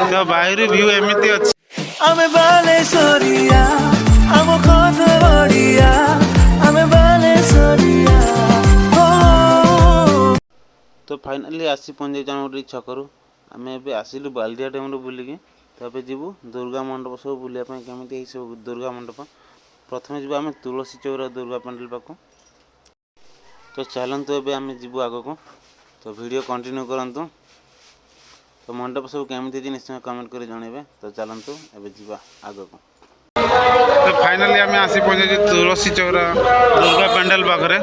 तो बाहर व्यू एमती अच्छी आमे बालेश्वरिया आम कथा बड़िया आमे बालेश्वरिया तो फाइनाली आसी पहुँच जाए गोटे छकरू आम ए आसिलु बालदिया टाइम बुलिकी तो ये जीवु दुर्गा मंडप सब बुलापी केमी सब दुर्गा मंडप प्रथम जी आम तुलसी चौरा दुर्गा पेंडल पाक तो चलतु एम जीवु आग को तो वीडियो कंटिन्यू करंतु तो मंडप सब केमी निश्चय कमेंट कर जनइबे तो चलतु एबे जीवा आग को तो फाइनाली आम आसी पहुँचे तुलसी चौरा दुर्गा पेंडल पाखे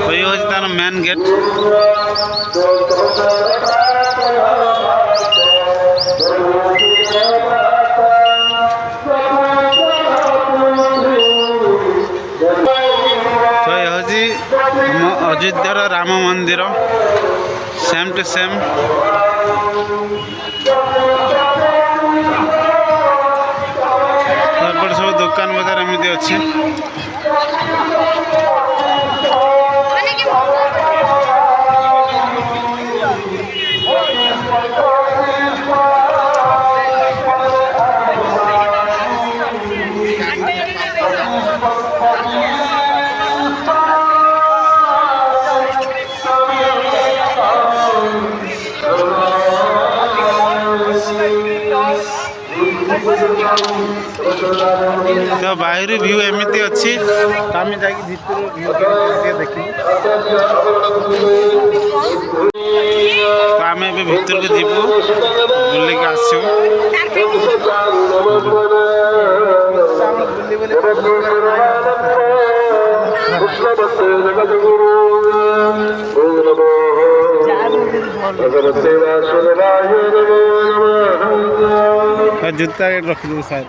तो ये हूँ तार मेन गेट तो ये हूँ अयोध्यार राम मंदिर सेम टू सेम सब दुकान बजार एमती अच्छी तो बाहर व्यू एमती अच्छी आम जाकि भीतर व्यू देखिए तो आम ए भीतर को जीवु बुलिक आसू जूता गेट रखी देव साइड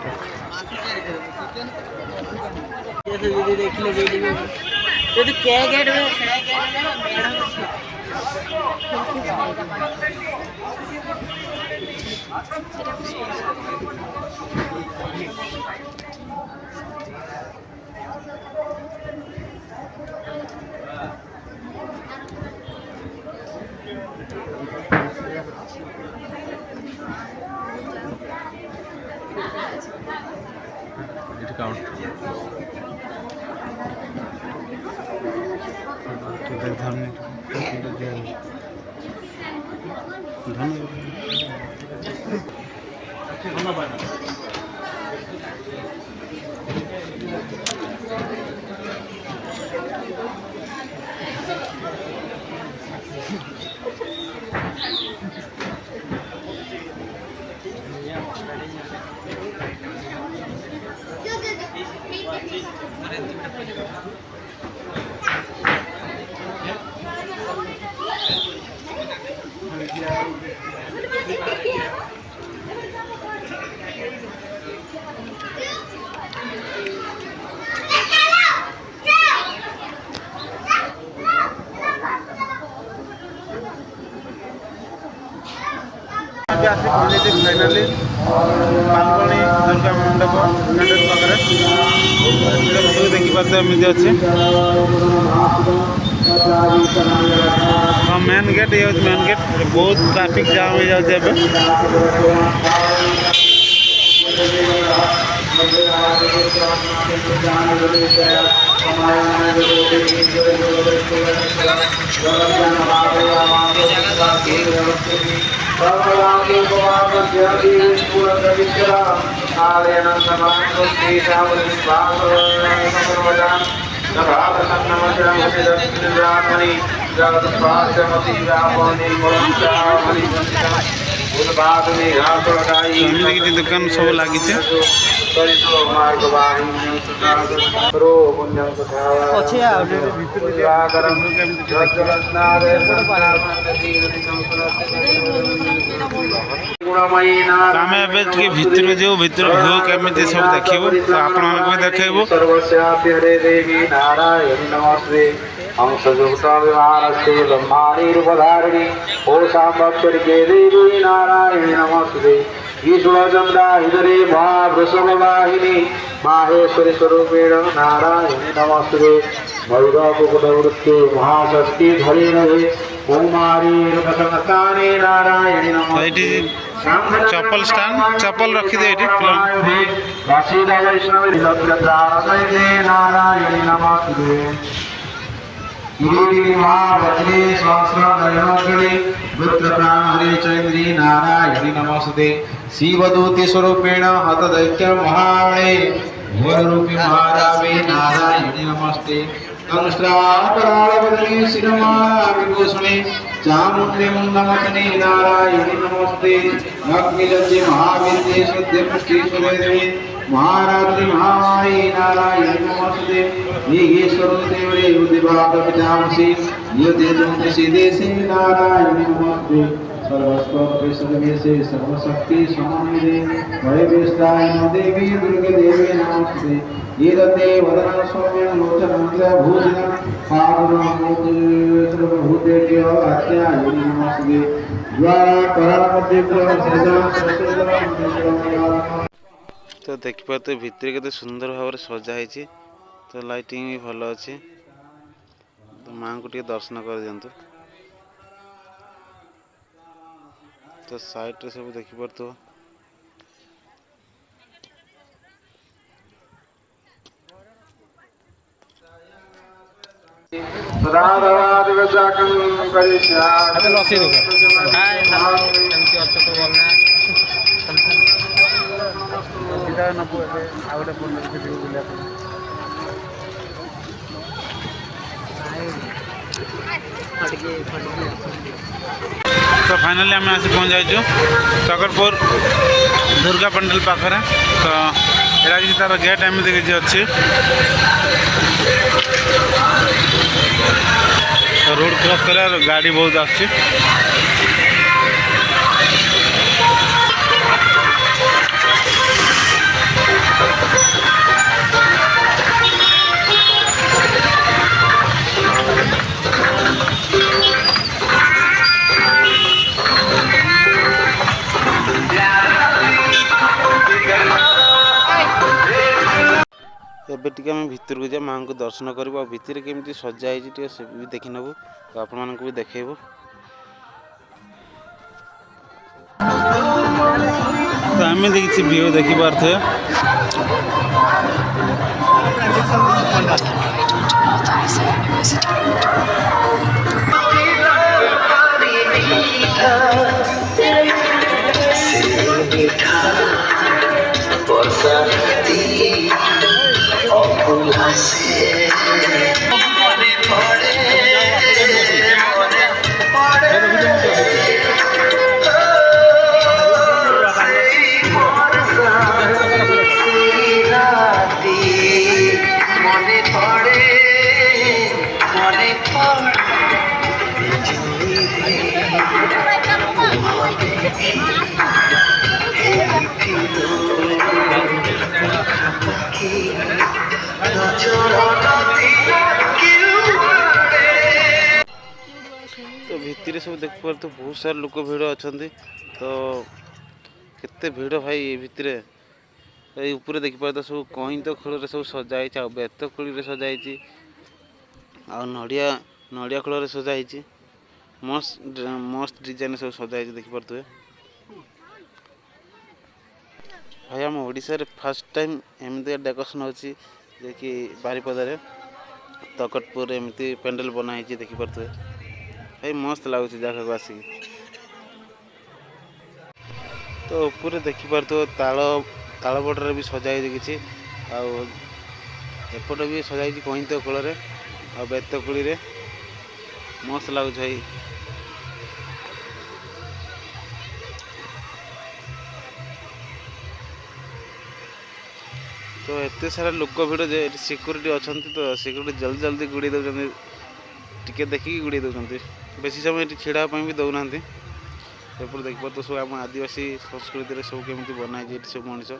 फाइनाली मालबणी दुर्गा मंडप पाखे देखिए एमती अच्छे हाँ मेन गेट ये मेन गेट बहुत ट्राफिक जाम हो जाए ଏମିତି କିଛି ଦୋକାନ ସବୁ ଲାଗିଛି। ଅଛି ଆଉ ତ ଆମେ ଏବେ ଟିକେ ଭିତରକୁ ଯିବୁ, ଭିତର ଭିଉ କେମିତି ସବୁ ଦେଖିବୁ, ତ ଆପଣମାନଙ୍କୁ ବି ଦେଖେଇବୁ। हंसयुक्त विमानस्ते ब्रह्माणी रूपधारिणी ओ सांबक्षरिके देवी नारायणी नमस्ते ईश्वरचंद्रा हृदय महावृषभवाहिनी माहेश्वरी स्वरूपेण नारायणी नमस्ते भैरवकुटवृत्ते महाषष्ठी धरे रहे कौमारी रूपसंस्थाने नारायणी नमस्ते चप्पल स्टैंड चप्पल रखी दे नारायणी नमस्ते महावज्रे सहस्रनयनगणे वृत्रप्राणे चंद्री नारायणी नमस्ते शिवदूते स्वरूपेण हतदैत्य महाणे घोररूपी महारावे नारायणी नमस्ते कंस्त्रापराळवदने शिरमाविभूषणे चामुण्डे मुण्डमथने नारायणी नमस्ते अग्निलज्जे महाविद्ये शुद्धपुष्टीश्वरे महारात्रि महामाई नारायणी नमस्ते ईश्वरदेवरे उद्दिवाकपितामसि नियतेजोतिषि देशे नारायणी नमस्ते सर्वस्वप्रेषदेशे सर्वशक्ति समन्विते वैवेष्टाय देवी दुर्गे देवी नमस्ते ईदते वदनं सौम्यं लोचनमन्त्रभूषणं पादुरमूर्तिभूतेभ्य आत्यायनि नमस्ते द्वारा परामद्दिव्य तो देखिपारे भितर के सुंदर भाव सजा है, तो लाइटिंग भी भल अच्छे। तो माँ को दर्शन कर दिंतु। तो साइड रे सब देखिपार तो तो फाइनाली आम आसी पहुँच जाइए चकरपुर दुर्गा पंडाल पाखरे। तो यहाँ किसी तार गेट एमती किसी अच्छी रोड क्रॉस कर गाड़ी बहुत आसी। एबे टिके आम भितर को जा माँ को दर्शन करूँ आ भितर केमती सजा है से भी देखी नबू। तो आपण मानक भी देखेबू। तो आम देखी व्यू देखी पारे तो भितर सब देख पार तो बहुत सारा लोक भिड़ अच्छा। तो केते भिड़ भाई ये भितर ऊपर देख पार तो सब कहीं तो खोल सब सजाई बेत खोल सजाई नड़िया नड़िया खोल सजाई मस्त मस्त डिजाइन सब सजाई देख पारे भाई। आम ओडिशा रे फर्स्ट टाइम एमती डेकोरेशन होची कि बारिपदारे तकटपुर एमती पेंडल बनाई देखी पारे भाई मस्त लगुच जगह को आसिक। तो ऊपर देखी पार तो ताल बटर भी सजाई किसी आउट भी सजाई कहीं तो कूल आ बेत कुड़ी मस्त लगुच भाई। तो एते सारा लोक भिड़ जे सिक्यूरीटी अच्छा तो सिक्यूरीटी जल्दी जल्दी गुड़े दौरान टिके देखिकी गुड़े दौरान बेसी समय ये छिड़ा भी दौना देखिए तो सब आम आदिवासी संस्कृति सब केमी बनाई सब मनीष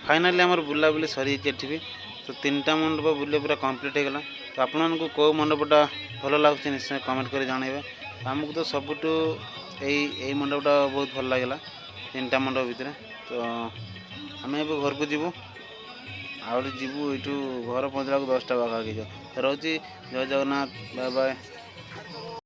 फाइनाली आमर बुलाबुली सरी भी तो 3टा मंडप बुले पूरा कंप्लीट हो गला तो आपको कौ मंडपटा भल लगुच निश्चय कमेंट कर जानवे आमको तो सबुठ यही मंडपटा बहुत भल लगे 3टा मंडप भितर तो आम ए घर को जीवु आउ जीवु यू घर पहुँचला 10टा पाखा तो रोचे जय जगन्नाथ बाय बाय।